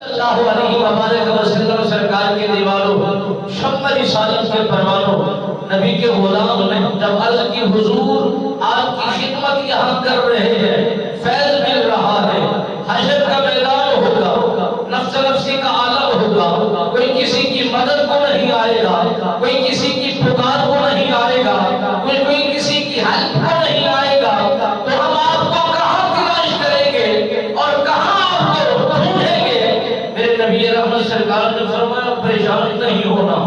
اللہ علیہ وسلم سرکار کے دیواروں شمع رسالت کے پروانوں نبی کے غلام نے جب عرض کی حضور آپ کی خدمت یہاں کر رہے ہیں، فیض مل رہا ہے، حشر کا میدان ہوگا، نفس نفسی کا عالم ہوگا، کوئی کسی کی مدد کو نہیں آئے گا، کوئی کسی کی پکار کو نہیں آئے گا، کوئی کسی کی ہیلپ کو نہیں آئے گا، تو ہم آپ کو کہاں تلاش کریں گے اور کہاں آپ کو ڈھونڈیں گے؟ میرے نبی رحمت سرکار نے فرمایا پریشان نہیں ہونا،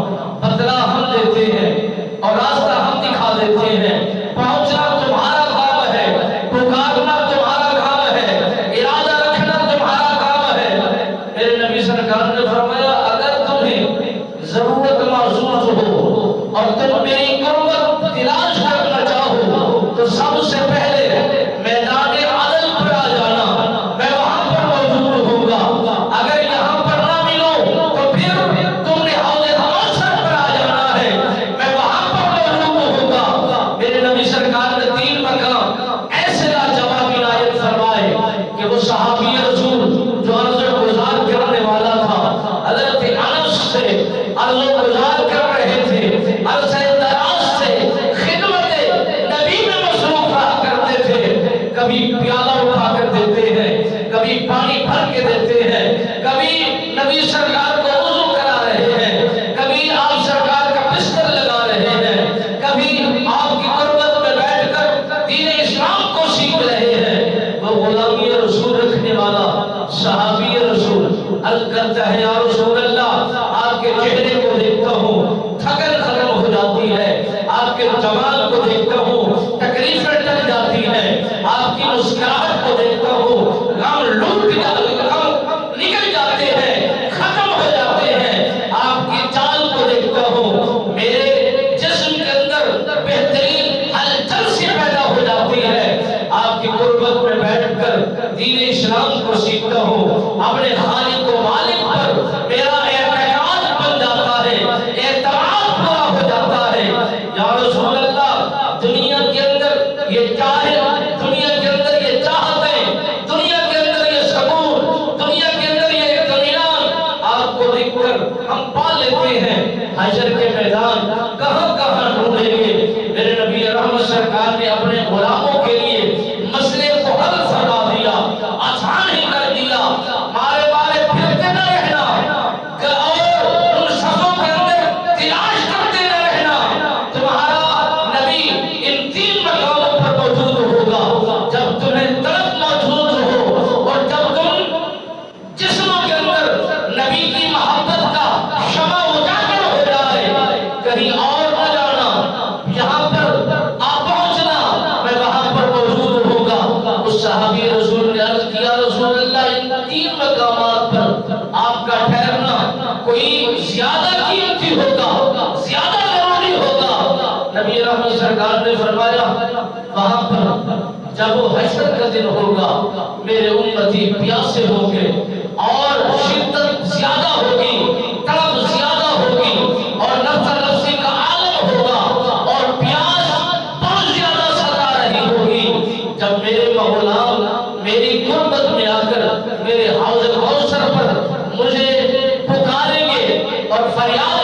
بدلہ ہم دیتے ہیں اور راستہ ہم دکھا دیتے ہیں، پہنچنا تمہارا کام ہے، پکارنا تمہارا کام ہے، ارادہ رکھنا تمہارا کام ہے۔ میرے نبی سرکار نے فرمایا اگر تمہیں ضرورت محسوس ہو اور تم میری قربت تلاش کرنا چاہو تو سب سے پہلے میدان عدل پر آ جانا، میں وہاں پر موجود ہوں گا۔ اگر یہاں پر نہ ملو تو پھر تم نے حوض کوثر پر آ جانا ہے، میں وہاں پر موجود ہوں گا۔ میرے نبی سرکار نے 3 مقام ایسے لاجواب عنایت فرمائے کہ وہ صحابی رسول جو عرض گزار کرنے والا تھا حضرت انس سے عرض گزار کر رہے تھے، عرض دراز سے خدمت نبی میں مصروف رہا کرتے تھے، کبھی پیالہ اٹھا کر دیتے ہیں، کبھی پانی بھر کے دیتے ہیں، کبھی نبی سرکار کو وضو کرا رہے ہیں، کبھی آپ سرکار کا بستر لگا رہے ہیں، کبھی آپ کی قربت میں بیٹھ کر دین اسلام کو سیکھ رہے ہیں۔ وہ غلامی رسول رکھنے والا صحابی رسول عرض کرتا ہے یا رسول اللہ آپ کے چہرے کو دیکھتا ہوں تھکن ختم ہو جاتی ہے، آپ کے جمال کو دیکھتا ہوں تکلیفیں ٹل جاتی ہیں، آپ کی مسکراہٹ کو دیکھتا ہوں غم نکل جاتے ہیں، ختم ہو جاتے ہیں، آپ کی چال کو دیکھتا ہوں میرے جسم کے اندر بہترین ہلچل سی پیدا ہو جاتی ہے، آپ کی قربت میں بیٹھ کر دین اسلام کو سیکھتا ہوں، اپنے خالق و مالک پر میرا اعتقاد بن جاتا ہے، اعتماد پورا ہو جاتا ہے۔ یا رسول اللہ دنیا کے اندر یہ چاہت، دنیا کے اندر یہ چاہتیں، دنیا کے اندر یہ سکون، دنیا کے اندر یہ اطمینان آپ کو دیکھ کر ہم پا لیتے ہیں، حشر کے میدان کہاں کہاں ڈھونڈیں گے؟ میرے نبی رحمت سرکار نے اپنے غلاموں کے لیے مسئلے کو حل فرما دیا، آسان ہی کر دیا، مارے مارے پھرتے نہ رہنا اور ان صفوں کے اندر تلاش کرتے نہ رہنا، تمہارا نبی ان 3 مقاموں پر موجود ہوگا، جب تمہیں طلب موجود ہو اور جب تم جسموں کے اندر نبی کی محبت کا شمع اجاگر ہو جائے، کہیں اور نہ جانا، یہاں پر آ پہنچنا، میں وہاں پر موجود ہوں گا۔ اس صحابی رسول نے عرض کیا رسول اللہ ان 3 مقامات پر آپ کا ٹھہرنا کوئی زیادہ قیمتی ہوگا، زیادہ ضروری ہوگا۔ نبی رحمت سرکار نے فرمایا وہاں پر جب وہ حشر کا دن ہوگا میرے امتی پیاسے ہوں گے اور شدت زیادہ ہوگی، طلب زیادہ ہوگی اور نفس نفسی کا عالم ہوگا اور پیاس بہت زیادہ ستا رہی ہوگی۔ جب میرے غلام میری قربت میں آ کر میرے حوض کوثر پر مجھے پکاریں گے اور فریاد